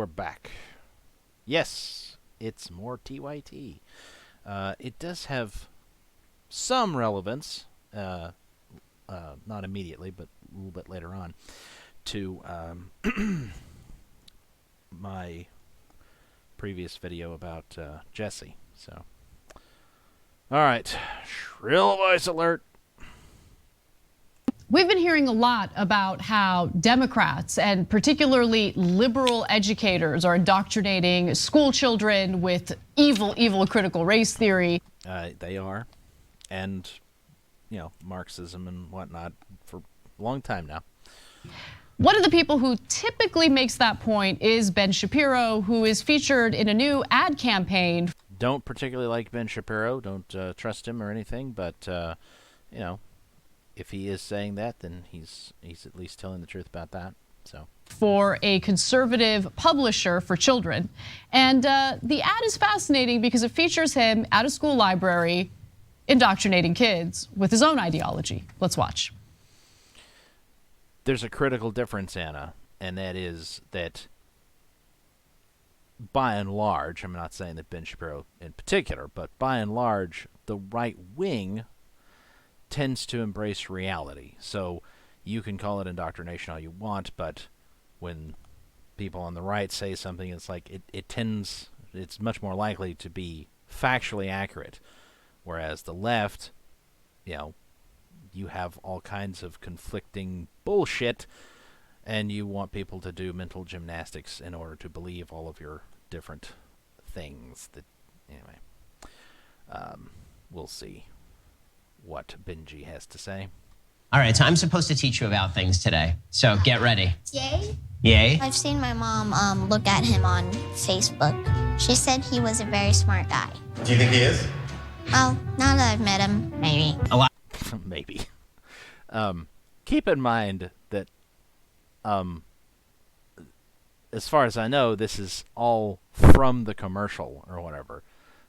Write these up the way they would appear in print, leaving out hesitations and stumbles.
we're back. Yes, it's more TYT. It does have some relevance, not immediately, but a little bit later on, to my previous video about Jessi. So, all right, shrill voice alert. We've been hearing a lot about how Democrats and particularly liberal educators are indoctrinating school children with evil critical race theory. They are, and Marxism and whatnot for a long time now. One of the people who typically makes that point is Ben Shapiro, who is featured in a new ad campaign. Don't particularly like Ben Shapiro. Don't trust him or anything, but if he is saying that, then he's at least telling the truth about that. So, for a conservative publisher for children. And the ad is fascinating because it features him at a school library indoctrinating kids with his own ideology. Let's watch. There's a critical difference, Anna, and that is that by and large, I'm not saying that Ben Shapiro in particular, but by and large, the right wing tends to embrace reality. So you can call it indoctrination all you want, but when people on the right say something, it's like it's much more likely to be factually accurate. Whereas the left, you have all kinds of conflicting bullshit, and you want people to do mental gymnastics in order to believe all of your different things. We'll see what Benji has to say. All right, so I'm supposed to teach you about things today, so get ready. Yay? Yay? I've seen my mom look at him on Facebook. She said he was a very smart guy. Do you think he is? Well, now that I've met him, maybe. A lot. Maybe. Keep in mind that, as far as I know, this is all from the commercial or whatever.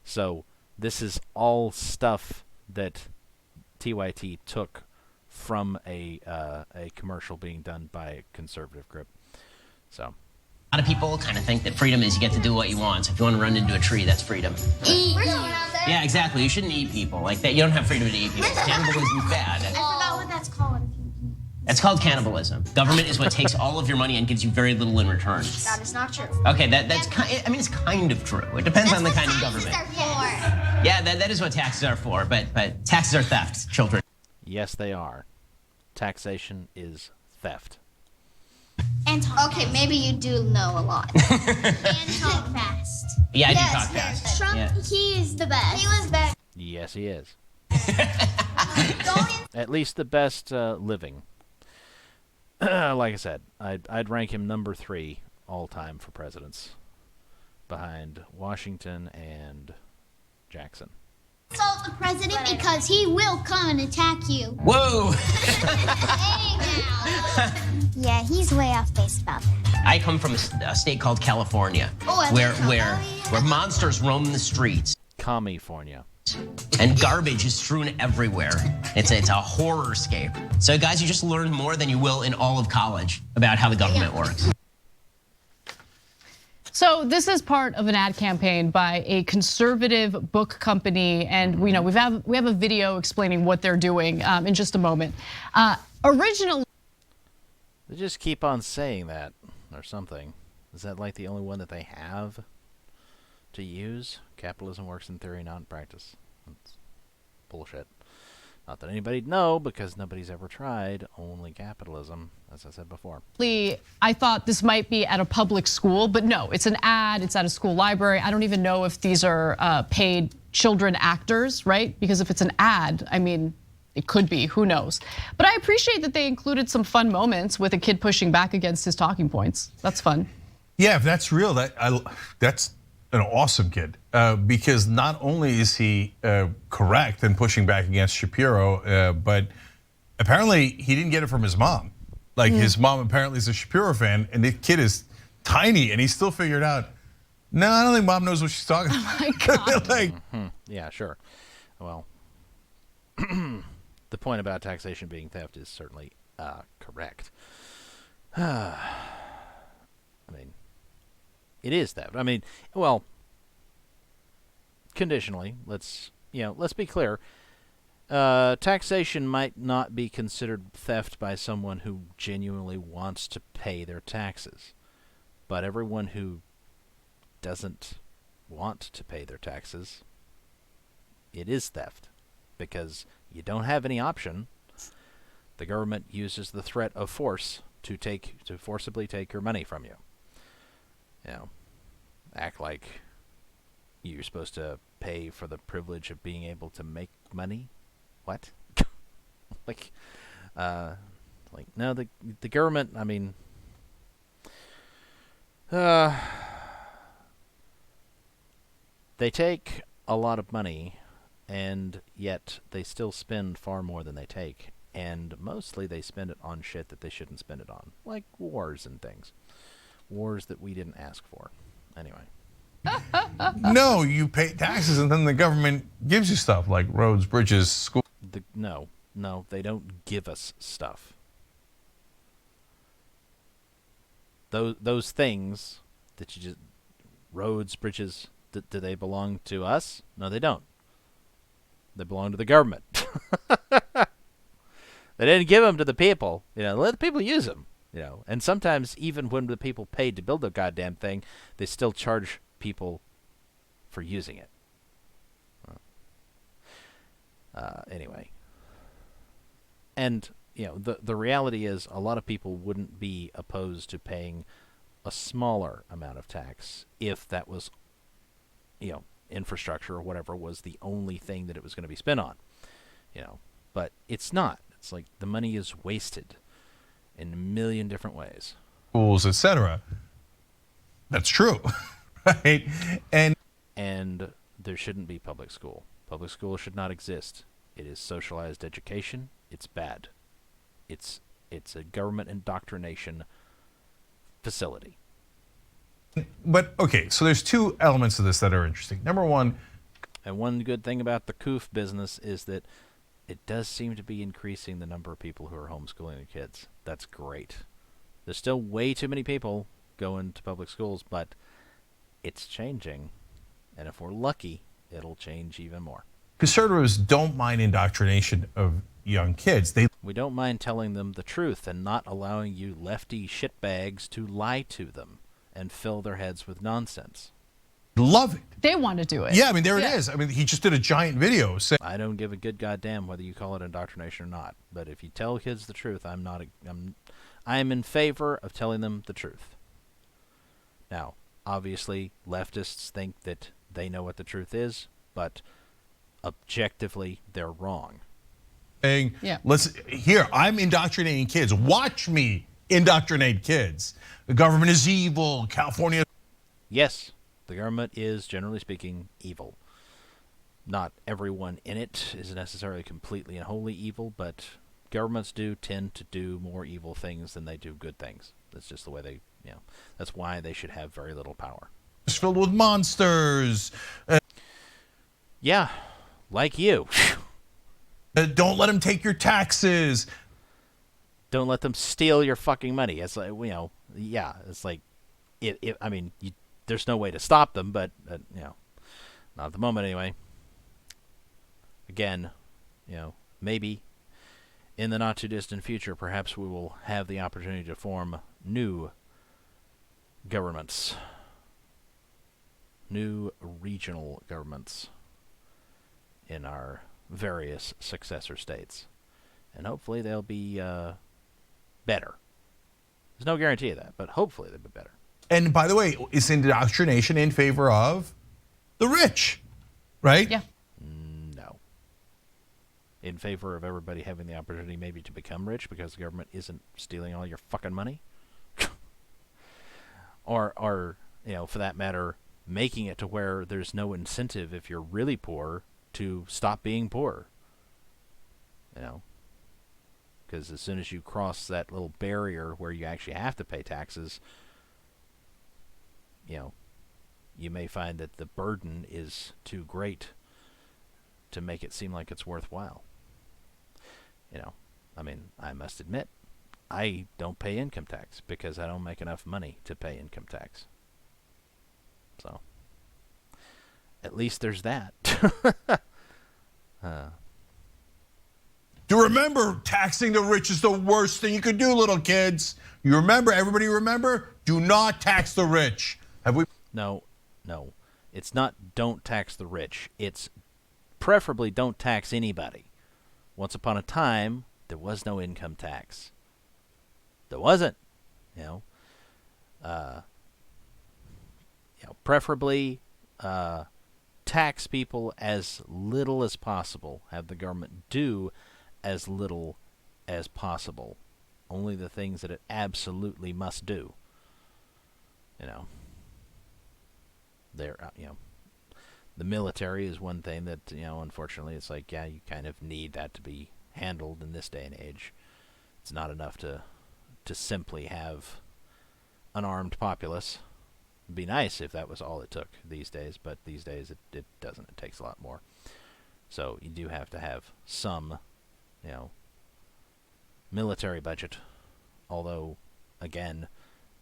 So this is all stuff that TYT took from a commercial being done by a conservative group. So A lot of people kind of think that freedom is you get to do what you want. So if you want to run into a tree, that's freedom. Eat. We're going out there. Yeah, exactly. You shouldn't eat people like that. You don't have freedom to eat people. Cannibalism's bad. I forgot what that's called. That's called cannibalism. Government is what takes all of your money and gives you very little in return. That is not true. Okay, that's it's kind of true. It depends on the kind of government. Taxes are for. Yeah, that is what taxes are for. But taxes are theft, children. yes, they are. Taxation is theft. And talk fast. Maybe you do know a lot. And talk fast. Yeah, I do talk fast. Trump, Yeah. he is the best. He was best. Yes, he is. At least the best living. Like I said, I'd rank him number 3 all time for presidents, behind Washington and Jackson. Insult the president because he will come and attack you. Whoa! Yeah, he's way off base about that. I come from a state called California, where monsters roam the streets. California. And garbage is strewn everywhere. It's a horror-scape. So guys, you just learned more than you will in all of college about how the government works. So this is part of an ad campaign by a conservative book company, and we have a video explaining what they're doing in just a moment. Originally, They just keep on saying that or something. Is that like the only one that they have to use? Capitalism works in theory, not in practice. That's bullshit. Not that anybody'd know, because nobody's ever tried only capitalism, as I said before. I thought this might be at a public school, but no, it's an ad, it's at a school library. I don't even know if these are paid children actors, right? Because if it's an ad, I mean, it could be, who knows? But I appreciate that they included some fun moments with a kid pushing back against his talking points. That's fun. Yeah, if that's real, that's an awesome kid, because not only is he correct in pushing back against Shapiro, but apparently he didn't get it from his mom. Like his mom apparently is a Shapiro fan, and the kid is tiny, and he still figured out, no, I don't think mom knows what she's talking about. Oh my God. Like, Yeah, sure. Well, the point about taxation being theft is certainly correct. I mean, It is theft. I mean, well, conditionally. Let's be clear. Taxation might not be considered theft by someone who genuinely wants to pay their taxes, but everyone who doesn't want to pay their taxes, it is theft, because you don't have any option. The government uses the threat of force to forcibly take your money from you. Act like you're supposed to pay for the privilege of being able to make money. What? No, the government. I mean, they take a lot of money, and yet they still spend far more than they take. And mostly they spend it on shit that they shouldn't spend it on, like wars and things. Wars that we didn't ask for. Anyway. No, you pay taxes and then the government gives you stuff like roads, bridges, schools. No, they don't give us stuff. Those things that you just, roads, bridges, do they belong to us? No, they don't. They belong to the government. They didn't give them to the people. Let the people use them. And sometimes even when the people paid to build the goddamn thing, they still charge people for using it. Anyway. And, the reality is a lot of people wouldn't be opposed to paying a smaller amount of tax if that was, infrastructure or whatever was the only thing that it was going to be spent on. But it's not. It's like the money is wasted in a million different ways. Schools, etc. That's true, right? And there shouldn't be public school. Public school should not exist. It is socialized education. It's bad. It's a government indoctrination facility. But okay, so there's two elements of this that are interesting. Number one, and one good thing about the COOF business is that it does seem to be increasing the number of people who are homeschooling their kids. That's great. There's still way too many people going to public schools, but it's changing. And if we're lucky, it'll change even more. Conservatives don't mind indoctrination of young kids. We don't mind telling them the truth and not allowing you lefty shitbags to lie to them and fill their heads with nonsense. Love it. They want to do it. Yeah, I mean, there it is. I mean, he just did a giant video saying, I don't give a good goddamn whether you call it indoctrination or not. But if you tell kids the truth, I am in favor of telling them the truth. Now, obviously, leftists think that they know what the truth is, but objectively, they're wrong. I'm indoctrinating kids. Watch me indoctrinate kids. The government is evil. California. Yes. The government is, generally speaking, evil. Not everyone in it is necessarily completely and wholly evil, but governments do tend to do more evil things than they do good things. That's just the way they, that's why they should have very little power. It's filled with monsters. Yeah, like you. Don't let them take your taxes. Don't let them steal your fucking money. It's like, it's like, there's no way to stop them, but, not at the moment anyway. Again, maybe in the not too distant future, perhaps we will have the opportunity to form new governments, new regional governments in our various successor states. And hopefully they'll be better. There's no guarantee of that, but hopefully they'll be better. And by the way, is indoctrination in favor of the rich, right? Yeah. No. In favor of everybody having the opportunity maybe to become rich because the government isn't stealing all your fucking money. or, for that matter, making it to where there's no incentive if you're really poor to stop being poor. Because as soon as you cross that little barrier where you actually have to pay taxes, you may find that the burden is too great to make it seem like it's worthwhile. I must admit, I don't pay income tax because I don't make enough money to pay income tax. So at least there's that. Do remember, taxing the rich is the worst thing you could do, little kids. You remember, everybody remember? Do not tax the rich. Have we? No. It's not don't tax the rich. It's preferably don't tax anybody. Once upon a time, there was no income tax. There wasn't. Preferably tax people as little as possible. Have the government do as little as possible. Only the things that it absolutely must do. The military is one thing that, unfortunately, it's like, yeah, you kind of need that to be handled in this day and age. It's not enough to simply have an armed populace. It'd be nice if that was all it took these days, but these days it doesn't. It takes a lot more. So you do have to have some, military budget. Although, again,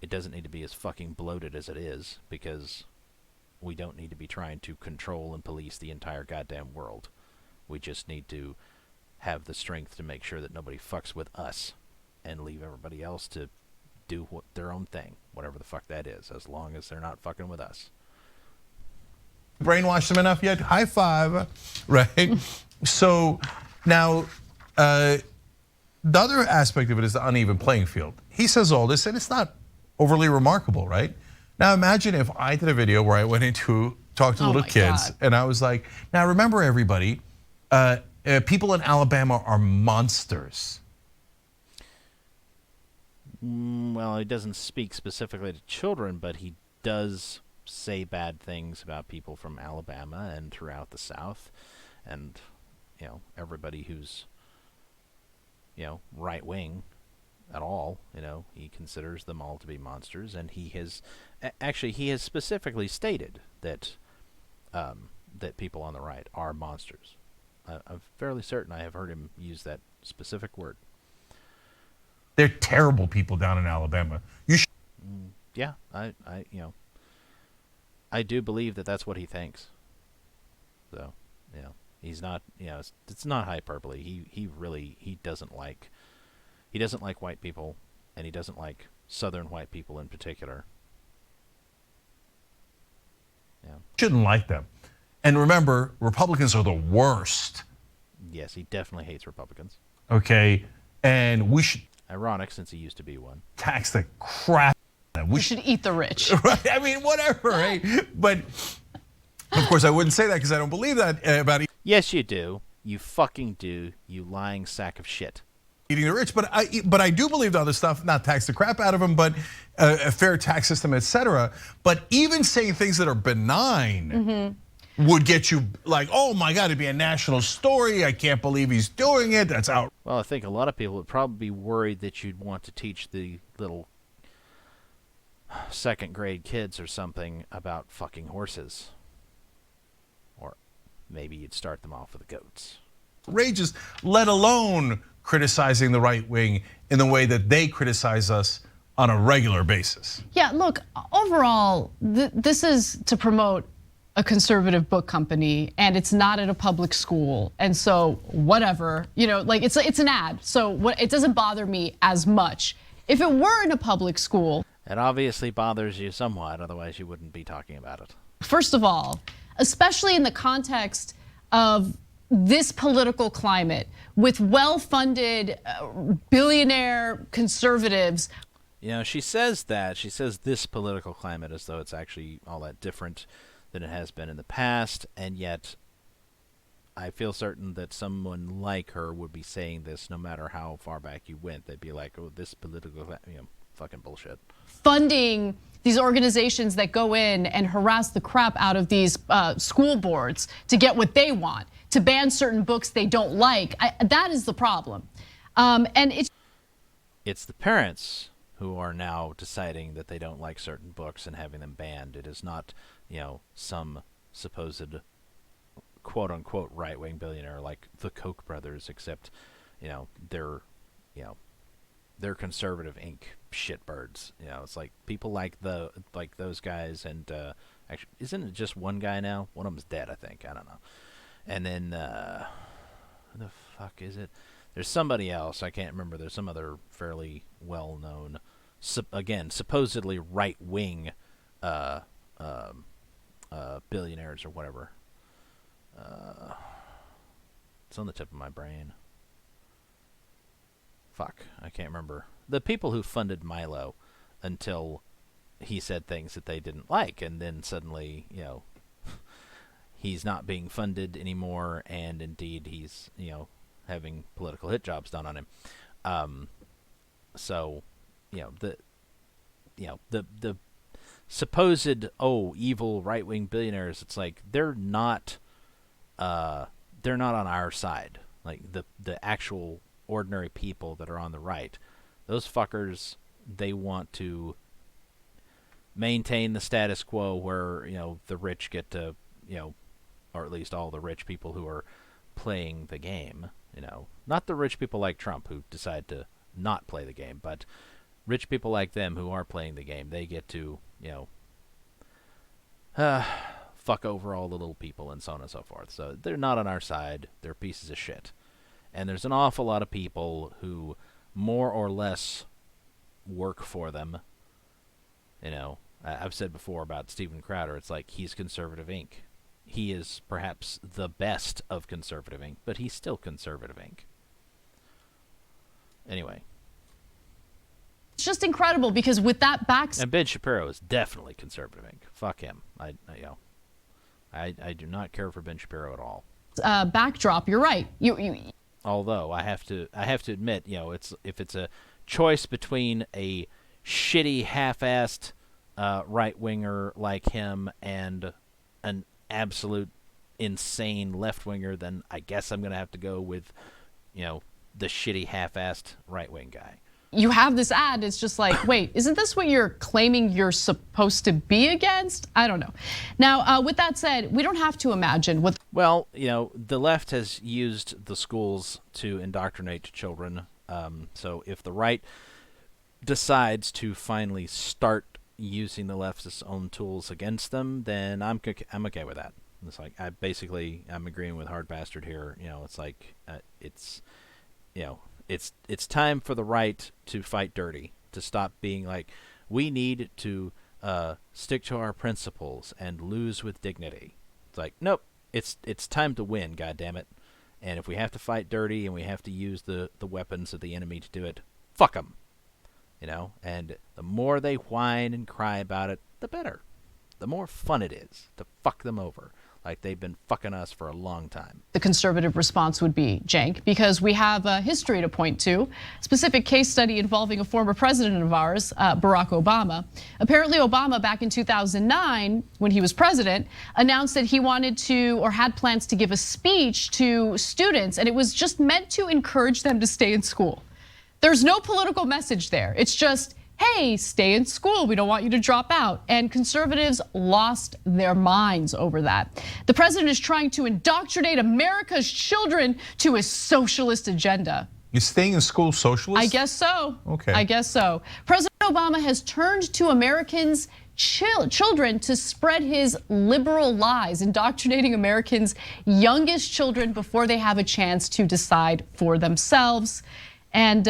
it doesn't need to be as fucking bloated as it is, because we don't need to be trying to control and police the entire goddamn world. We just need to have the strength to make sure that nobody fucks with us and leave everybody else to do their own thing, whatever the fuck that is, as long as they're not fucking with us. Brainwashed them enough yet? High five, right? So now, the other aspect of it is the uneven playing field. He says all this, and it's not overly remarkable, right? Now imagine if I did a video where I went into talk to little kids, and I was like, now remember everybody, people in Alabama are monsters. Well, he doesn't speak specifically to children, but he does say bad things about people from Alabama and throughout the South, and everybody who's right wing at all. He considers them all to be monsters, and he has specifically stated that that people on the right are monsters. I'm fairly certain I have heard him use that specific word. They're terrible people down in Alabama. Yeah, I do believe that that's what he thinks. So, he's not, it's not hyperbole. He doesn't like white people, and he doesn't like Southern white people in particular. Yeah. Shouldn't like them. And remember, Republicans are the worst. Yes, he definitely hates Republicans. Okay, and we should. Ironic, since he used to be one. Tax the crap out of them. We should eat the rich. Right? I mean, whatever, right? But of course, I wouldn't say that because I don't believe that about. Yes, you do. You fucking do. You lying sack of shit. Eating the rich, but I do believe the other stuff. Not tax the crap out of them, but a fair tax system, etc. But even saying things that are benign would get you like, oh my God, it'd be a national story. I can't believe he's doing it. That's out. Well, I think a lot of people would probably be worried that you'd want to teach the little second grade kids or something about fucking horses. Or maybe you'd start them off with the goats. Outrageous, let alone criticizing the right wing in the way that they criticize us on a regular basis. Yeah, look, overall, this is to promote a conservative book company, and it's not at a public school, and so whatever, like it's an ad, so it doesn't bother me as much. If it were in a public school, it obviously bothers you somewhat, otherwise you wouldn't be talking about it. First of all, especially in the context of this political climate with well-funded billionaire conservatives. She says that. She says this political climate as though it's actually all that different than it has been in the past, and yet I feel certain that someone like her would be saying this no matter how far back you went. They'd be like, oh, this political, fucking bullshit. Funding these organizations that go in and harass the crap out of these school boards to get what they want, to ban certain books they don't like. That is the problem. And it's the parents who are now deciding that they don't like certain books and having them banned. It is not, some supposed quote-unquote right-wing billionaire like the Koch brothers, except, they're, they're conservative ink shitbirds. You know, it's like people like those guys, and actually, isn't it just one guy now? One of them's dead, I think. I don't know. And then who the fuck is it? There's somebody else. I can't remember. There's some other fairly well-known, again, supposedly right-wing billionaires or whatever. It's on the tip of my brain. Fuck, I can't remember. The people who funded Milo until he said things that they didn't like, and then suddenly, you know, he's not being funded anymore, and indeed he's, you know, having political hit jobs done on him. So, you know, the supposed evil right-wing billionaires, it's like they're not on our side. Like the actual ordinary people that are on the right, those fuckers, they want to maintain the status quo where, you know, the rich get to, you know, or at least all the rich people who are playing the game, you know, not the rich people like Trump who decide to not play the game, but rich people like them who are playing the game, they get to, you know, fuck over all the little people and so on and so forth. So they're not on our side. They're pieces of shit. And there's an awful lot of people who more or less work for them. You know, I've said before about Steven Crowder, it's like he's conservative Inc. He is perhaps the best of conservative Inc., but he's still conservative Inc. Anyway. It's just incredible because with that And Ben Shapiro is definitely conservative Inc. Fuck him. I do not care for Ben Shapiro at all. backdrop, you're right. Although I have to admit, you know, if it's a choice between a shitty, half-assed right-winger like him and an absolute insane left-winger, then I guess I'm going to have to go with, you know, the shitty, half-assed right-wing guy. You have this ad, it's just like, wait, isn't this what you're claiming you're supposed to be against? I don't know. Now, with that said, we don't have to imagine what... Well, you know, the left has used the schools to indoctrinate children. So if the right decides to finally start using the left's own tools against them, then I'm okay with that. It's like, I'm agreeing with Hard Bastard here. You know, it's like, it's time for the right to fight dirty, to stop being like, we need to stick to our principles and lose with dignity. It's like, nope, it's time to win, goddammit. And if we have to fight dirty and we have to use the weapons of the enemy to do it, fuck them. You know, and the more they whine and cry about it, the better. The more fun it is to fuck them over, like they've been fucking us for a long time. The conservative response would be, Cenk, because we have a history to point to, specific case study involving a former president of ours, Barack Obama. Apparently Obama, back in 2009, when he was president, announced that he wanted to, or had plans to give a speech to students, and it was just meant to encourage them to stay in school. There's no political message there. It's just, hey, stay in school. We don't want you to drop out. And conservatives lost their minds over that. The president is trying to indoctrinate America's children to his socialist agenda. You're staying in school socialist? I guess so. Okay. I guess so. President Obama has turned to Americans' children to spread his liberal lies, indoctrinating Americans' youngest children before they have a chance to decide for themselves. And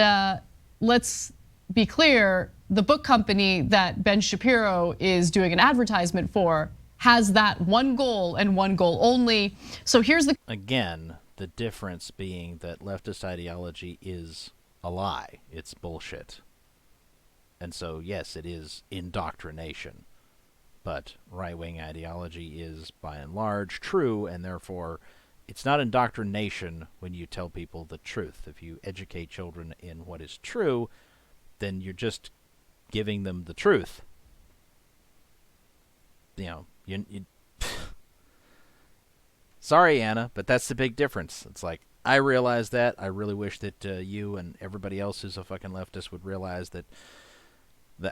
let's be clear, the book company that Ben Shapiro is doing an advertisement for has that one goal and one goal only. So here's the... Again, the difference being that leftist ideology is a lie. It's bullshit. And so, yes, it is indoctrination. But right-wing ideology is, by and large, true, and therefore... It's not indoctrination when you tell people the truth. If you educate children in what is true, then you're just giving them the truth. You know, you sorry, Anna, but that's the big difference. It's like, I realize that. I really wish that you and everybody else who's a fucking leftist would realize that,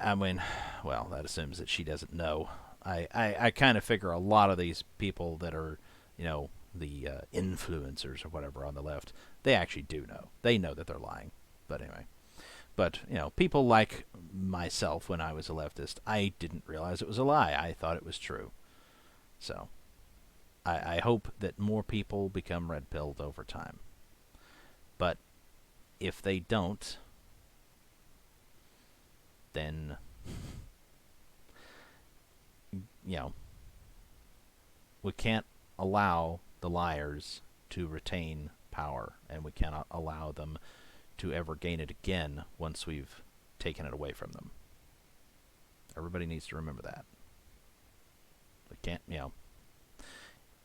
I mean, well, that assumes that she doesn't know. I kind of figure a lot of these people that are, you know, the influencers or whatever on the left, they actually do know. They know that they're lying. But anyway, But, people like myself, when I was a leftist, I didn't realize it was a lie. I thought it was true. So, I hope that more people become red-pilled over time. But if they don't, then, we can't allow the liars to retain power, and we cannot allow them to ever gain it again once we've taken it away from them. Everybody needs to remember that. We can't,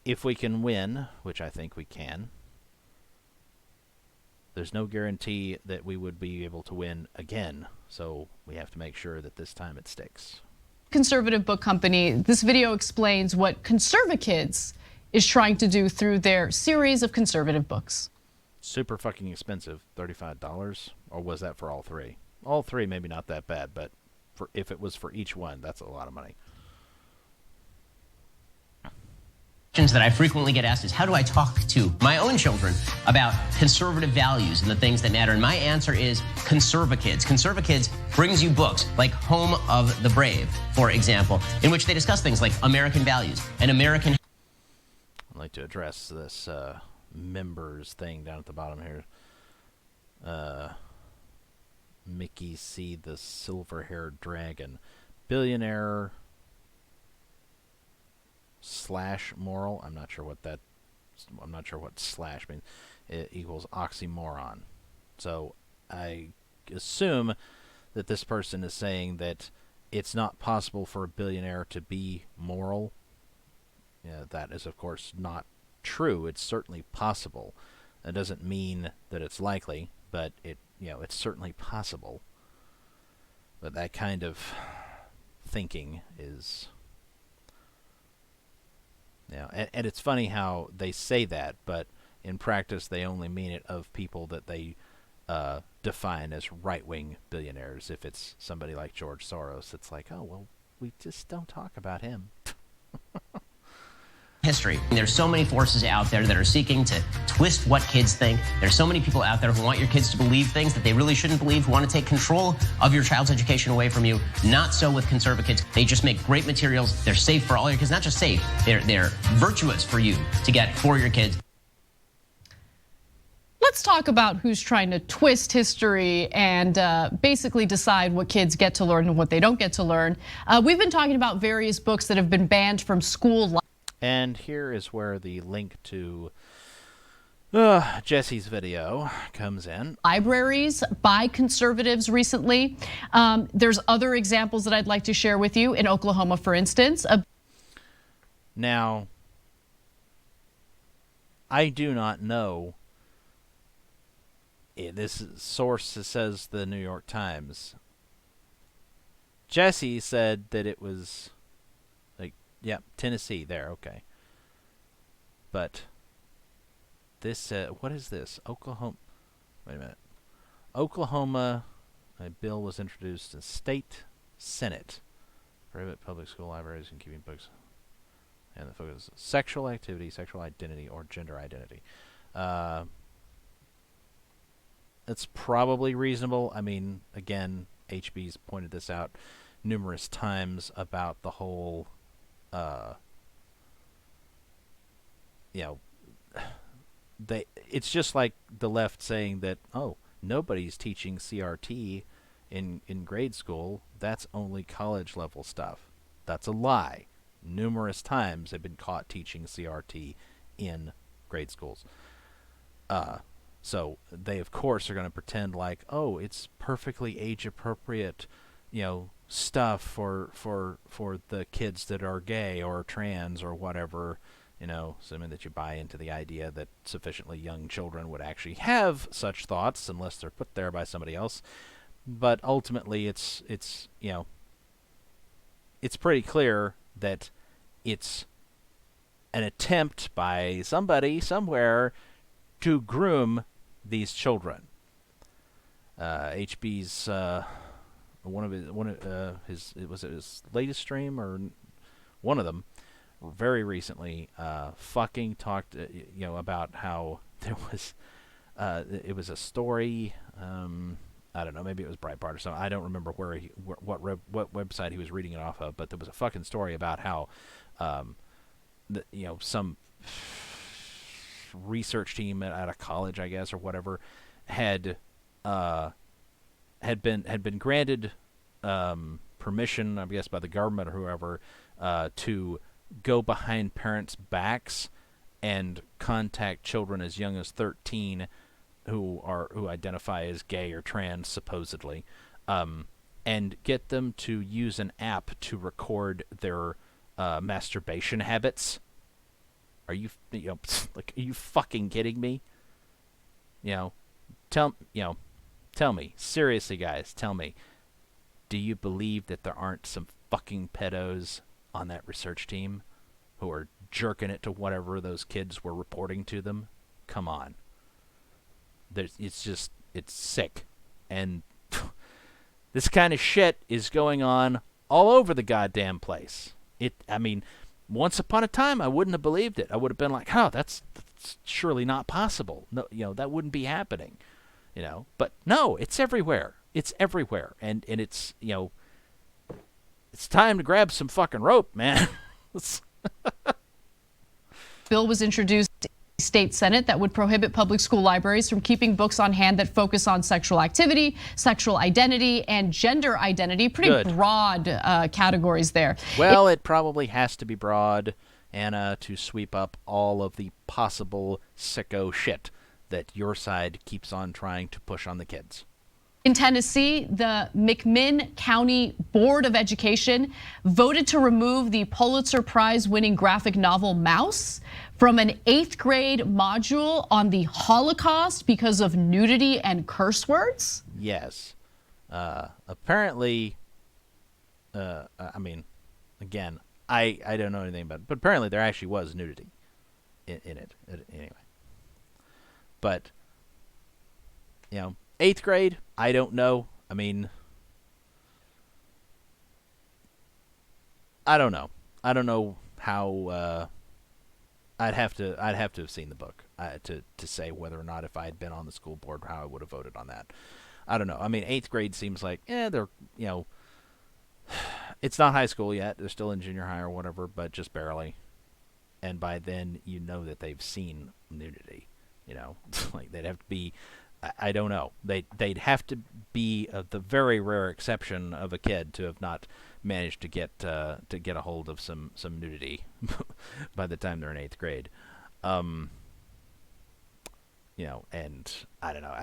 if we can win, which I think we can, there's no guarantee that we would be able to win again, so we have to make sure that this time it sticks. Conservative book company. This video explains what Conservakids is trying to do through their series of conservative books. Super fucking expensive, $35, or was that for all three? All three, maybe not that bad, but if it was for each one, that's a lot of money. Questions that I frequently get asked is, how do I talk to my own children about conservative values and the things that matter? And my answer is Conservakids. Conservakids brings you books like Home of the Brave, for example, in which they discuss things like American values and American... I'd like to address this members thing down at the bottom here. Mickey C. the Silver-Haired Dragon. Billionaire / moral. I'm not sure what slash means. It equals oxymoron. So I assume that this person is saying that it's not possible for a billionaire to be moral. Yeah, that is, of course, not true. It's certainly possible. That doesn't mean that it's likely, but it's certainly possible. But that kind of thinking is... and it's funny how they say that, but in practice they only mean it of people that they define as right-wing billionaires. If it's somebody like George Soros, it's like, oh, well, we just don't talk about him. history. There's so many forces out there that are seeking to twist what kids think. There's so many people out there who want your kids to believe things that they really shouldn't believe, who want to take control of your child's education away from you. Not so with conservative kids. They just make great materials. They're safe for all your kids. Not just safe, they're virtuous for you to get for your kids. Let's talk about who's trying to twist history and basically decide what kids get to learn and what they don't get to learn. We've been talking about various books that have been banned from school. And here is where the link to Jessi's video comes in. Libraries by conservatives recently. There's other examples that I'd like to share with you. In Oklahoma, for instance. Now, I do not know. This source says the New York Times. Jessi said that it was, Tennessee there, okay. But this, what is this? Oklahoma, wait a minute. Oklahoma, a bill was introduced in state senate. Prohibit public school libraries and keeping books. And the focus is sexual activity, sexual identity, or gender identity. It's probably reasonable. I mean, again, HB's pointed this out numerous times about the whole, it's just like the left saying that, oh, nobody's teaching CRT in grade school. That's only college level stuff. That's a lie. Numerous times they've been caught teaching CRT in grade schools. So they, of course, are going to pretend like, oh, it's perfectly age-appropriate, stuff for the kids that are gay or trans or whatever, assuming that you buy into the idea that sufficiently young children would actually have such thoughts unless they're put there by somebody else. But ultimately, it's pretty clear that it's an attempt by somebody somewhere to groom these children. HB's his latest stream, or one of them, very recently fucking talked about how there was it was a story I don't know, maybe it was Breitbart or something. I don't remember what website he was reading it off of, but there was a fucking story about how, some research team at a college, I guess, or whatever, had been granted permission, I guess, by the government or whoever, to go behind parents' backs and contact children as young as 13 who identify as gay or trans, supposedly, and get them to use an app to record their masturbation habits. Are you fucking kidding me? Tell me, seriously, guys, tell me, do you believe that there aren't some fucking pedos on that research team who are jerking it to whatever those kids were reporting to them? Come on. It's sick. And this kind of shit is going on all over the goddamn place. Once upon a time, I wouldn't have believed it. I would have been like, oh, that's surely not possible. No, that wouldn't be happening. But no, it's everywhere. It's everywhere. And it's, it's time to grab some fucking rope, man. Bill was introduced in the state Senate that would prohibit public school libraries from keeping books on hand that focus on sexual activity, sexual identity, and gender identity. Pretty broad categories there. Well, it probably has to be broad, Anna, to sweep up all of the possible sicko shit that your side keeps on trying to push on the kids. In Tennessee, the McMinn County Board of Education voted to remove the Pulitzer Prize-winning graphic novel Mouse from an 8th grade module on the Holocaust because of nudity and curse words? Yes. Apparently, again, I don't know anything about it, but apparently there actually was nudity in it anyway. But, 8th grade, I don't know. I don't know. I don't know how. I'd have to have seen the book to say whether or not, if I had been on the school board, how I would have voted on that. I don't know. 8th grade seems like they're it's not high school yet. They're still in junior high or whatever, but just barely. And by then, that they've seen nudity. Like they'd have to be. I don't know. They'd have to be the very rare exception of a kid to have not managed to get a hold of some nudity by the time they're in 8th grade. And I don't know.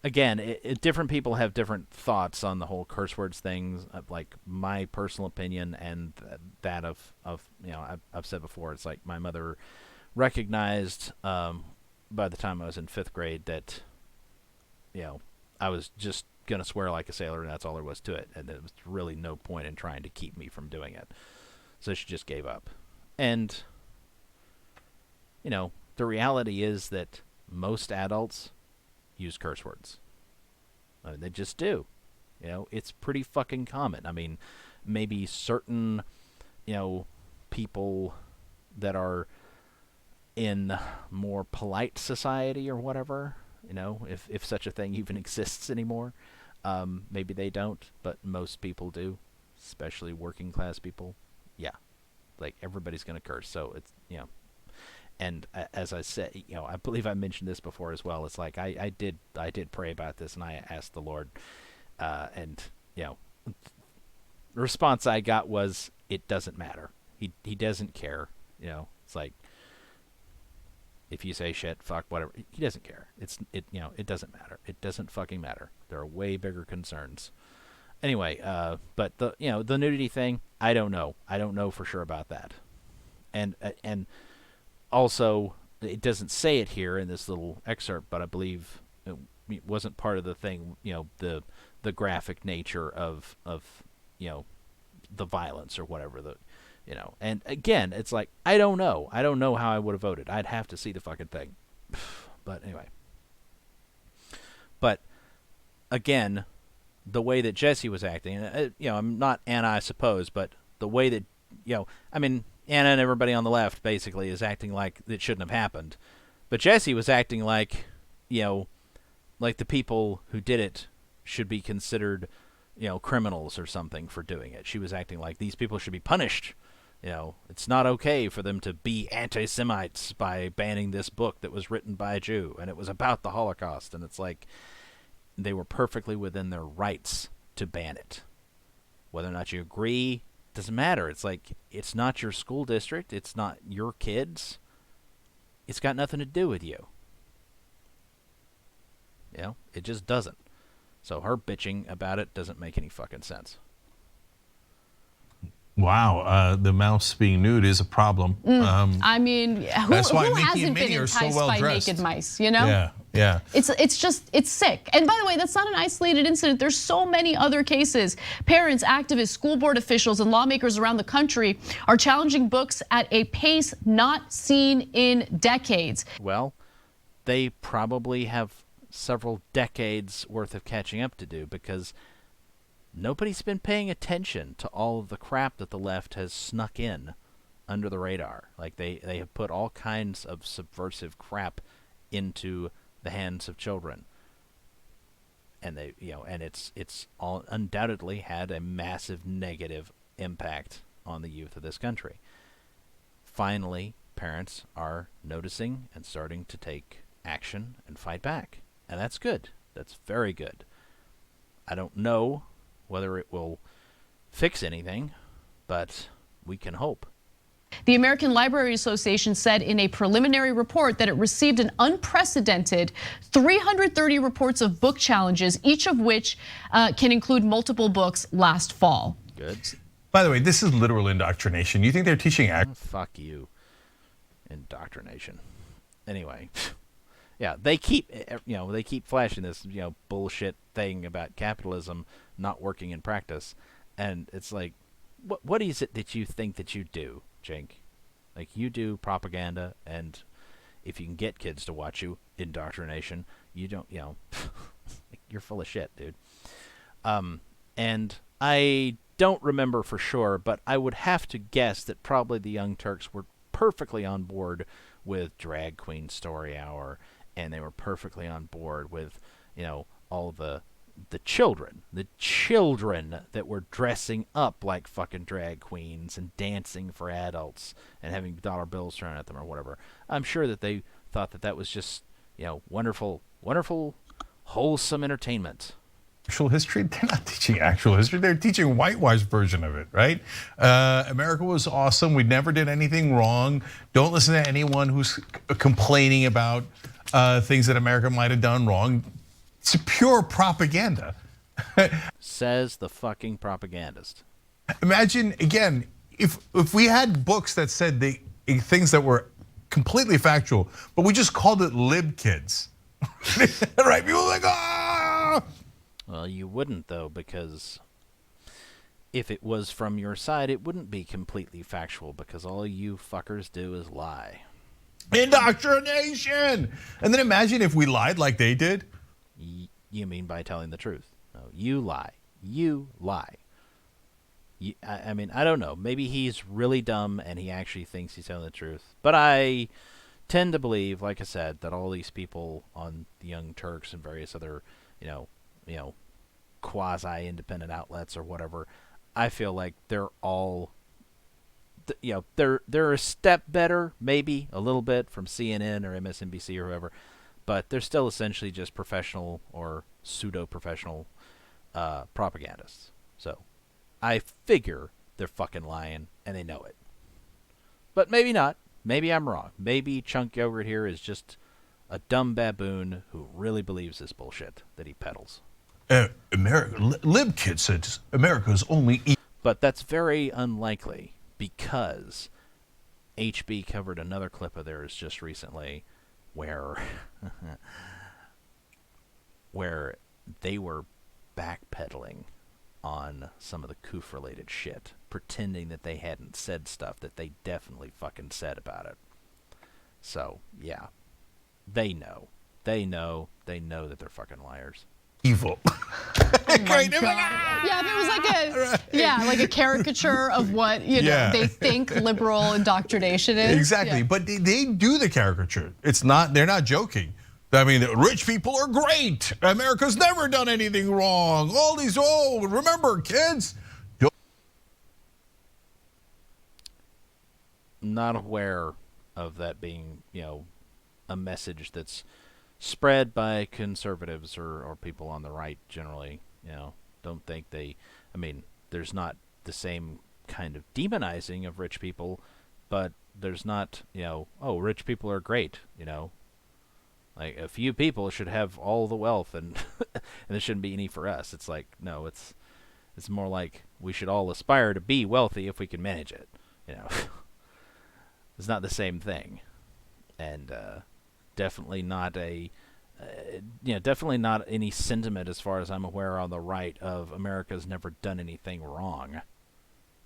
Again, different people have different thoughts on the whole curse words things. Like my personal opinion and that of I've said before, it's like my mother recognized by the time I was in 5th grade that I was just gonna swear like a sailor, and that's all there was to it, and there was really no point in trying to keep me from doing it. So she just gave up. And the reality is that most adults use curse words. They just do. It's pretty fucking common. Maybe certain people that are in more polite society or whatever, if such a thing even exists anymore, maybe they don't, but most people do, especially working class people. Yeah, like everybody's gonna curse. So it's and as I said, I believe I mentioned this before as well. It's like I did pray about this, and I asked the Lord, and the response I got was, it doesn't matter. He doesn't care. It's like, if you say shit, fuck, whatever, he doesn't care. It doesn't matter. It doesn't fucking matter. There are way bigger concerns. Anyway, but the nudity thing, I don't know. I don't know for sure about that. And also, it doesn't say it here in this little excerpt, but I believe it wasn't part of the thing. The graphic nature of the violence or whatever and again, it's like, I don't know how I would have voted. I'd have to see the fucking thing. But anyway. But again, the way that Jessi was acting, I'm not Anna, I suppose, but the way that, Anna and everybody on the left basically is acting like it shouldn't have happened. But Jessi was acting like, like the people who did it should be considered, criminals or something for doing it. She was acting like these people should be punished. It's not okay for them to be anti-Semites by banning this book that was written by a Jew, and it was about the Holocaust. And it's like they were perfectly within their rights to ban it. Whether or not you agree doesn't matter. It's like, it's not your school district. It's not your kids. It's got nothing to do with you. It just doesn't. So her bitching about it doesn't make any fucking sense. Wow, the mouse being nude is a problem. I mean, who hasn't been enticed by dressed. naked mice, Yeah. It's sick. And by the way, that's not an isolated incident. There's so many other cases. Parents, activists, school board officials, and lawmakers around the country are challenging books at a pace not seen in decades. Well, they probably have several decades worth of catching up to do, because nobody's been paying attention to all of the crap that the left has snuck in under the radar. Like they have put all kinds of subversive crap into the hands of children, and it's all undoubtedly had a massive negative impact on the youth of this country. Finally, parents are noticing and starting to take action and fight back, and that's good. That's very good. I don't know whether it will fix anything, but we can hope. The American Library Association said in a preliminary report that it received an unprecedented 330 reports of book challenges, each of which can include multiple books last fall. Good. By the way, this is literal indoctrination. You think they're teaching Fuck you. Indoctrination. Anyway. Yeah, they keep flashing this, bullshit thing about capitalism not working in practice. And it's like, what is it that you think that you do, Cenk? Like, you do propaganda, and if you can get kids to watch you, indoctrination, you don't, you're full of shit, dude. And I don't remember for sure, but I would have to guess that probably the Young Turks were perfectly on board with Drag Queen Story Hour, and they were perfectly on board with, all the children that were dressing up like fucking drag queens and dancing for adults and having dollar bills thrown at them or whatever. I'm sure that they thought that was just, wonderful, wholesome entertainment. actual history? They're not teaching actual history. They're teaching a whitewashed version of it, right? America was awesome. We never did anything wrong. Don't listen to anyone who's complaining about things that America might have done wrong. It's pure propaganda. Says the fucking propagandist. Imagine, again, if we had books that said things that were completely factual, but we just called it lib kids. Right? People are like, ah! Well, you wouldn't, though, because if it was from your side, it wouldn't be completely factual, because all you fuckers do is lie. Indoctrination! And then imagine if we lied like they did. You mean by telling the truth? No, you lie. You lie. I mean, I don't know. Maybe he's really dumb and he actually thinks he's telling the truth. But I tend to believe, like I said, that all these people on the Young Turks and various other, quasi-independent outlets or whatever, I feel like they're all, they're a step better, maybe a little bit, from CNN or MSNBC or whoever, but they're still essentially just professional or pseudo-professional propagandists. So I figure they're fucking lying and they know it. But maybe not. Maybe I'm wrong. Maybe Chunk Yogurt here is just a dumb baboon who really believes this bullshit that he peddles. Lib Kid said America's only... But that's very unlikely, because HB covered another clip of theirs just recently where where they were backpedaling on some of the Koof-related shit, pretending that they hadn't said stuff that they definitely fucking said about it. So, yeah. They know. They know that they're fucking liars. evil. Oh my God. Yeah, if it was like like a caricature of what they think liberal indoctrination is. Exactly, Yeah. but they do the caricature. It's not. They're not joking. I mean, rich people are great. America's never done anything wrong. All these. Oh, remember, kids. Not aware of that being, a message that's spread by conservatives or people on the right generally. Don't think there's not the same kind of demonizing of rich people, but there's not, oh, rich people are great, like a few people should have all the wealth and and there shouldn't be any for us. It's like, no, it's more like we should all aspire to be wealthy if we can manage it, It's not the same thing, and definitely not definitely not any sentiment, as far as I'm aware, on the right of America's never done anything wrong.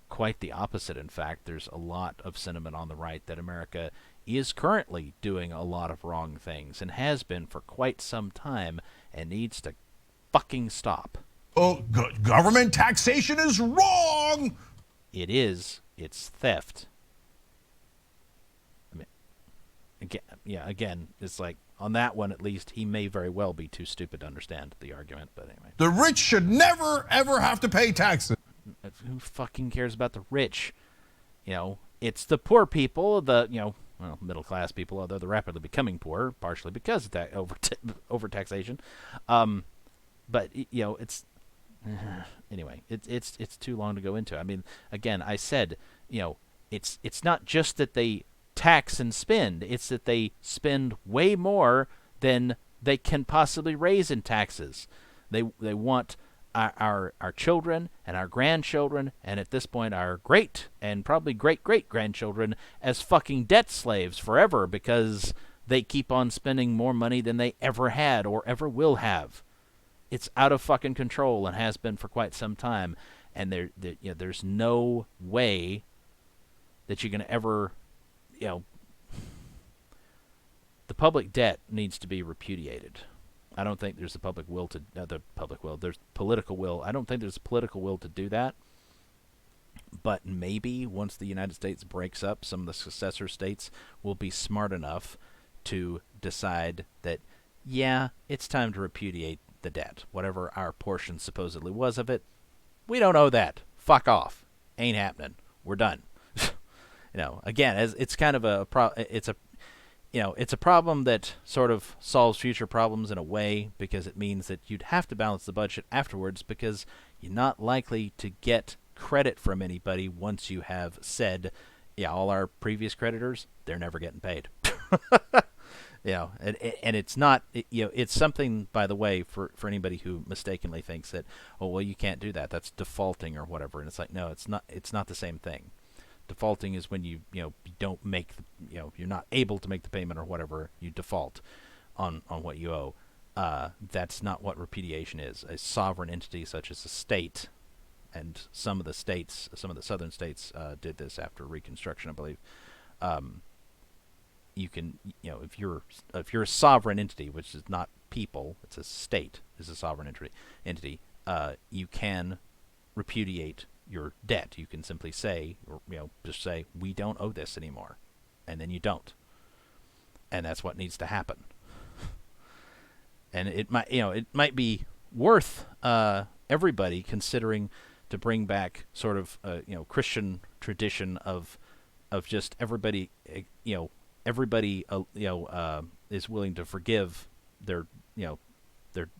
Quite the opposite, in fact. There's a lot of sentiment on the right that America is currently doing a lot of wrong things, and has been for quite some time, and needs to fucking stop. Oh, government taxation is wrong! It is. It's theft. Again, it's like, on that one at least, he may very well be too stupid to understand the argument, but anyway. The rich should never, ever have to pay taxes. Who fucking cares about the rich? It's the poor people, middle class people, although they're rapidly becoming poor, partially because of that over taxation. But it's anyway. It's too long to go into. I mean, again, I said, it's not just that they tax and spend; it's that they spend way more than they can possibly raise in taxes. They want our children and our grandchildren, and at this point our great and probably great-great-grandchildren, as fucking debt slaves forever, because they keep on spending more money than they ever had or ever will have. It's out of fucking control and has been for quite some time, and there's no way that you're going to ever, the public debt needs to be repudiated. I don't think there's a public will to there's political will. I don't think there's a political will to do that. But maybe once the United States breaks up, some of the successor states will be smart enough to decide that, yeah, it's time to repudiate the debt. Whatever our portion supposedly was of it, we don't owe that. Fuck off. Ain't happening. We're done. Again, as it's kind of it's a problem that sort of solves future problems in a way, because it means that you'd have to balance the budget afterwards, because you're not likely to get credit from anybody once you have said, all our previous creditors, they're never getting paid. And it's not, it's something, by the way, for anybody who mistakenly thinks that, oh, well, you can't do that, that's defaulting or whatever. And it's like, no, it's not the same thing. Defaulting is when you don't make you're not able to make the payment or whatever, you default on what you owe. That's not what repudiation is. A sovereign entity such as a state, and some of the southern states did this after Reconstruction, I believe. You can, if you're a sovereign entity, which is not people, it's a state, is a sovereign entity. You can repudiate your debt. You can simply say, just say, we don't owe this anymore, and then you don't, and that's what needs to happen. And it might be worth everybody considering to bring back sort of Christian tradition of just everybody is willing to forgive their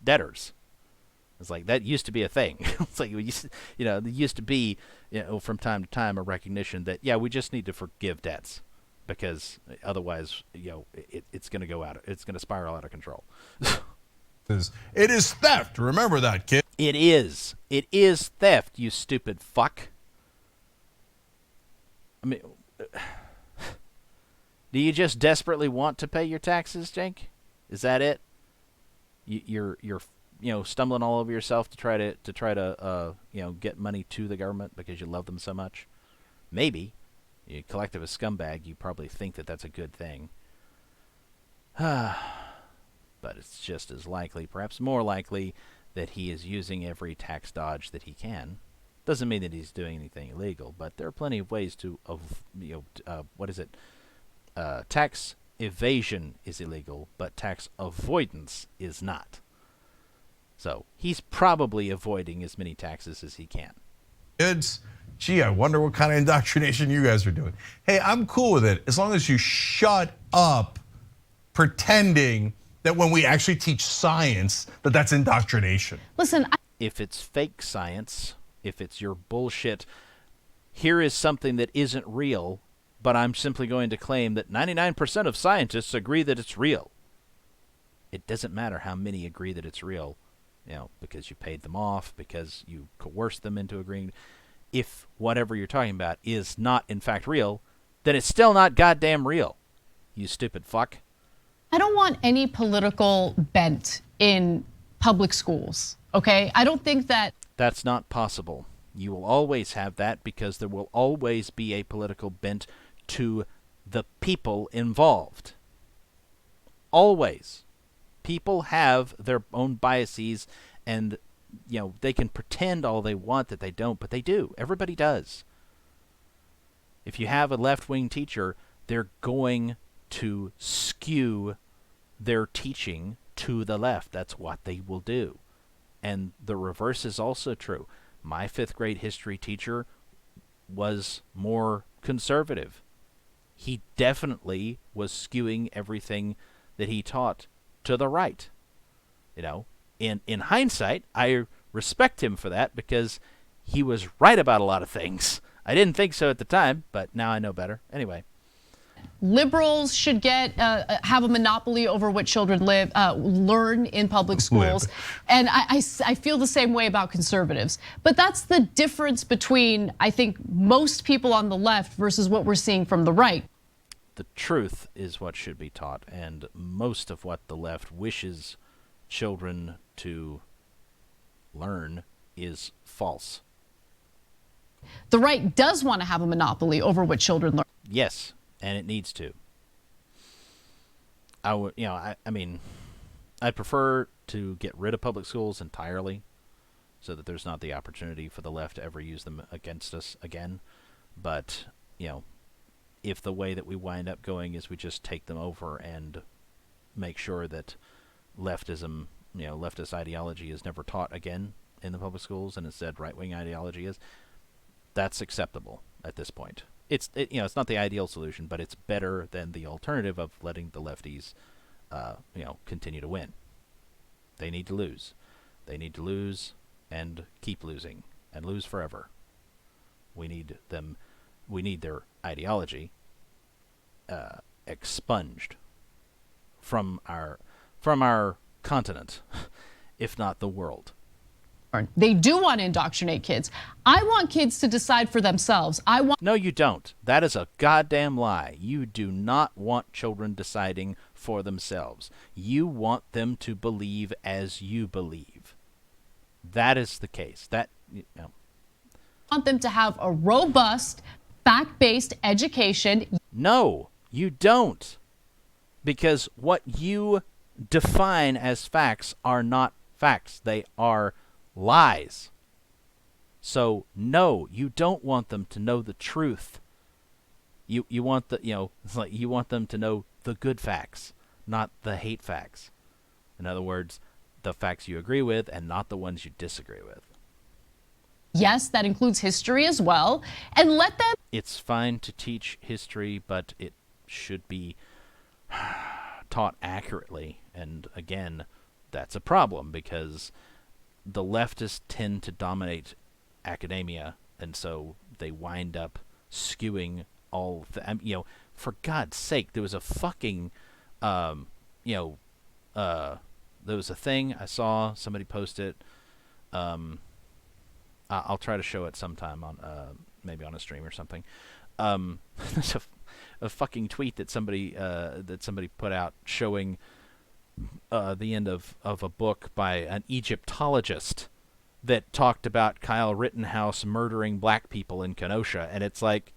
debtors. It's like, that used to be a thing. It's like, there used to be, from time to time, a recognition that, we just need to forgive debts, because otherwise, it's going to go out. It's going to spiral out of control. It is theft. Remember that, kid. It is. It is theft, you stupid fuck. I mean, do you just desperately want to pay your taxes, Cenk? Is that it? You're stumbling all over yourself to try to get money to the government because you love them so much? Maybe. You collectivist scumbag, you probably think that that's a good thing. But it's just as likely, perhaps more likely, that he is using every tax dodge that he can. Doesn't mean that he's doing anything illegal, but there are plenty of ways to, tax evasion is illegal, but tax avoidance is not. So he's probably avoiding as many taxes as he can. Gee, I wonder what kind of indoctrination you guys are doing. Hey, I'm cool with it as long as you shut up pretending that when we actually teach science, that's indoctrination. Listen, If it's fake science, if it's your bullshit, here is something that isn't real, but I'm simply going to claim that 99% of scientists agree that it's real. It doesn't matter how many agree that it's real, because you paid them off, because you coerced them into agreeing. If whatever you're talking about is not in fact real, then it's still not goddamn real, you stupid fuck. I don't want any political bent in public schools, okay? I don't think that... That's not possible. You will always have that because there will always be a political bent to the people involved. Always. People have their own biases, and they can pretend all they want that they don't, but they do. Everybody does. If you have a left-wing teacher, they're going to skew their teaching to the left. That's what they will do. And the reverse is also true. My 5th grade history teacher was more conservative. He definitely was skewing everything that he taught to the right. In hindsight, I respect him for that because he was right about a lot of things. I didn't think so at the time, but now I know better. Anyway. Liberals should have a monopoly over what children learn in public schools. And I feel the same way about conservatives. But that's the difference between, I think, most people on the left versus what we're seeing from the right. The truth is what should be taught, and most of what the left wishes children to learn is false. The right does want to have a monopoly over what children learn. Yes, and it needs to. I mean, I'd prefer to get rid of public schools entirely so that there's not the opportunity for the left to ever use them against us again. But, if the way that we wind up going is we just take them over and make sure that leftism, leftist ideology is never taught again in the public schools and instead right-wing ideology is, that's acceptable at this point. It's not the ideal solution, but it's better than the alternative of letting the lefties, continue to win. They need to lose. They need to lose and keep losing and lose forever. We need them. We need their ideology expunged from our continent, if not the world. They do want to indoctrinate kids. I want kids to decide for themselves. No, you don't. That is a goddamn lie. You do not want children deciding for themselves. You want them to believe as you believe. That is the case. I want them to have a robust, fact-based education. No, you don't. Because what you define as facts are not facts. They are lies. So no, you don't want them to know the truth. You want you want them to know the good facts, not the hate facts. In other words, the facts you agree with and not the ones you disagree with. Yes, that includes history as well. And let them... It's fine to teach history, but it should be taught accurately. And again, that's a problem because the leftists tend to dominate academia, and so they wind up skewing all the, for God's sake, there was a fucking, there was a thing I saw, somebody post it, I'll try to show it sometime on, maybe on a stream or something. There's a fucking tweet that somebody put out showing the end of a book by an Egyptologist that talked about Kyle Rittenhouse murdering black people in Kenosha, and it's like,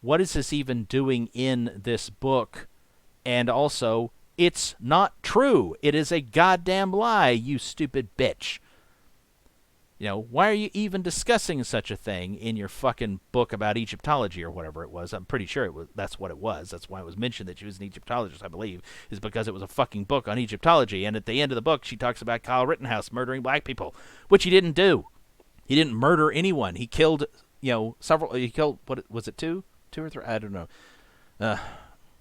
what is this even doing in this book? And also, it's not true. It is a goddamn lie, you stupid bitch. You know, why are you even discussing such a thing in your fucking book about Egyptology or whatever it was? I'm pretty sure that's what it was. That's why it was mentioned that she was an Egyptologist, I believe, is because it was a fucking book on Egyptology. And at the end of the book, she talks about Kyle Rittenhouse murdering black people, which he didn't do. He didn't murder anyone. He killed, several. He killed, what was it, two or three? I don't know.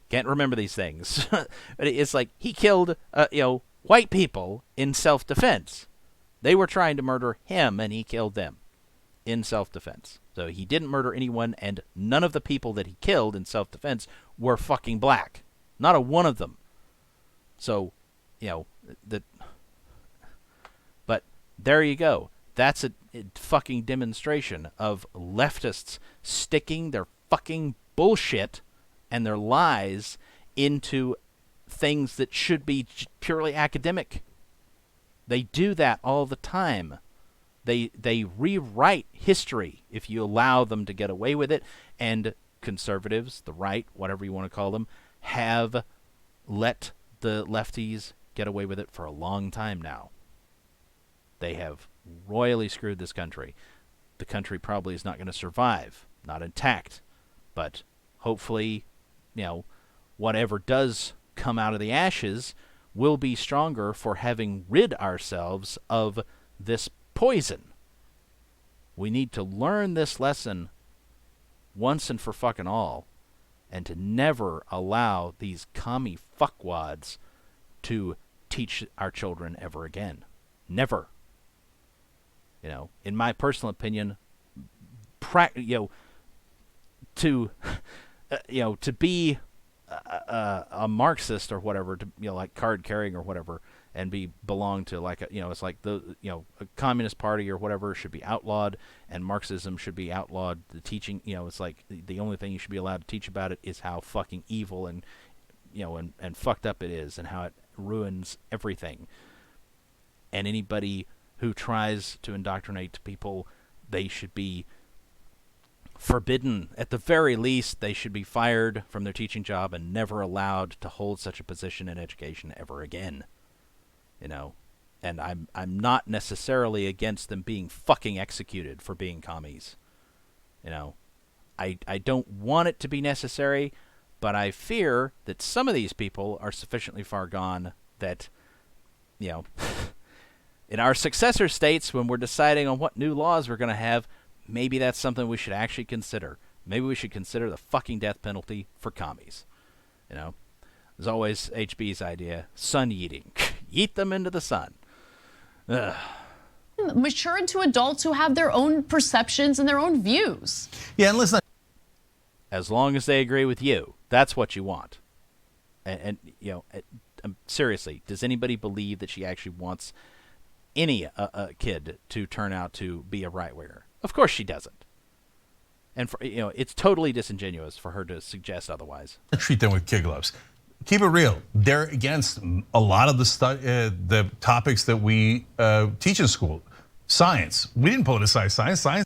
Can't remember these things. But it's like he killed, white people in self-defense. They were trying to murder him, and he killed them in self-defense. So he didn't murder anyone, and none of the people that he killed in self-defense were fucking black. Not a one of them. So, but there you go. That's a fucking demonstration of leftists sticking their fucking bullshit and their lies into things that should be purely academic. They do that all the time. They rewrite history if you allow them to get away with it. And conservatives, the right, whatever you want to call them, have let the lefties get away with it for a long time now. They have royally screwed this country. The country probably is not going to survive, not intact. But hopefully, whatever does come out of the ashes will be stronger for having rid ourselves of this poison. We need to learn this lesson once and for fucking all, and to never allow these commie fuckwads to teach our children ever again. Never. In my personal opinion, to be a Marxist or whatever, like card carrying or whatever, and belong to like it's like a communist party or whatever should be outlawed, and Marxism should be outlawed. The teaching, it's like the only thing you should be allowed to teach about it is how fucking evil and and fucked up it is, and how it ruins everything. And anybody who tries to indoctrinate people, they should be forbidden. At the very least, they should be fired from their teaching job and never allowed to hold such a position in education ever again. And I'm not necessarily against them being fucking executed for being commies. I don't want it to be necessary, but I fear that some of these people are sufficiently far gone that, in our successor states, when we're deciding on what new laws we're going to have, maybe that's something we should actually consider. Maybe we should consider the fucking death penalty for commies. There's always HB's idea, sun yeeting. Yeet them into the sun. Ugh. Mature into adults who have their own perceptions and their own views. Yeah, and listen. As long as they agree with you, that's what you want. And seriously, does anybody believe that she actually wants any kid to turn out to be a right-winger? Of course she doesn't. And it's totally disingenuous for her to suggest otherwise. Treat them with kid gloves. Keep it real. They're against a lot of the topics that we teach in school. Science. We didn't politicize science. Science.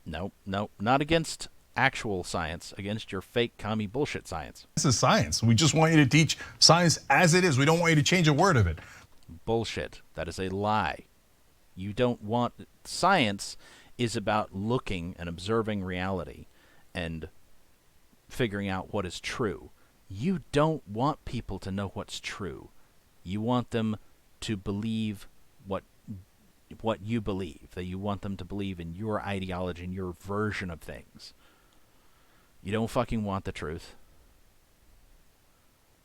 No, not against actual science. Against your fake commie bullshit science. This is science. We just want you to teach science as it is. We don't want you to change a word of it. Bullshit. That is a lie. You don't want... Science is about looking and observing reality and figuring out what is true. You don't want people to know what's true. You want them to believe what you believe. That you want them to believe in your ideology and your version of things. You don't fucking want the truth.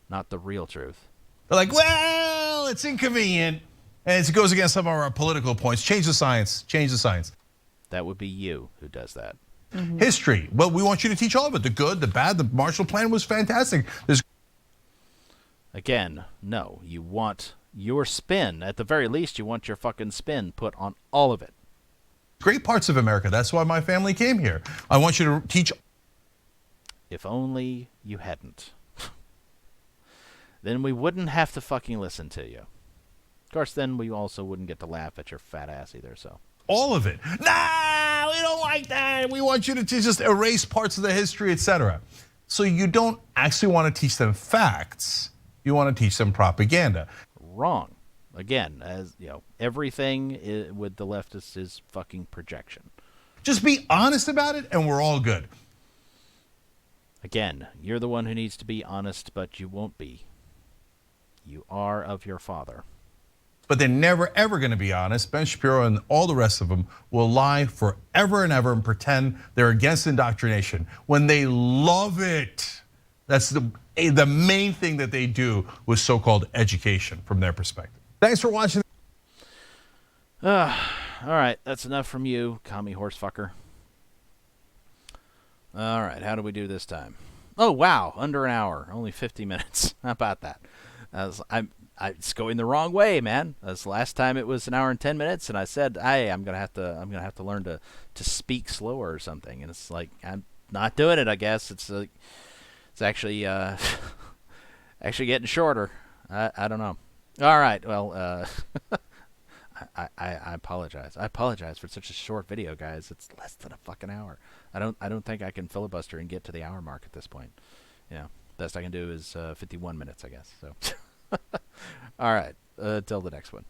Not the real truth. They're like, well, it's inconvenient. And it goes against some of our political points. Change the science. Change the science. That would be you who does that. Mm-hmm. History. Well, we want you to teach all of it. The good, the bad. The Marshall Plan was fantastic. Again, no. You want your spin. At the very least, you want your fucking spin put on all of it. Great parts of America. That's why my family came here. I want you to teach. If only you hadn't. Then we wouldn't have to fucking listen to you. Of course, then we also wouldn't get to laugh at your fat ass either, so. All of it. Nah, we don't like that. We want you to just erase parts of the history, etc. So you don't actually want to teach them facts. You want to teach them propaganda. Wrong. again, as you know, everything with the leftists is fucking projection. Just be honest about it, and we're all good. Again, you're the one who needs to be honest, but you won't be. You are of your father. But they're never, ever going to be honest. Ben Shapiro and all the rest of them will lie forever and ever and pretend they're against indoctrination when they love it. That's the main thing that they do with so-called education from their perspective. Thanks for watching. All right, that's enough from you, commie horse fucker. All right, how do we do this time? Oh, wow, under an hour, only 50 minutes. How about that? It's going the wrong way, man. As last time it was an hour and 10 minutes, and I said, "Hey, I'm gonna have to learn to speak slower or something." And it's like I'm not doing it. I guess it's actually actually getting shorter. I don't know. All right, well, I apologize. I apologize for such a short video, guys. It's less than a fucking hour. I don't think I can filibuster and get to the hour mark at this point. Yeah, best I can do is 51 minutes, I guess. So. All right, till the next one.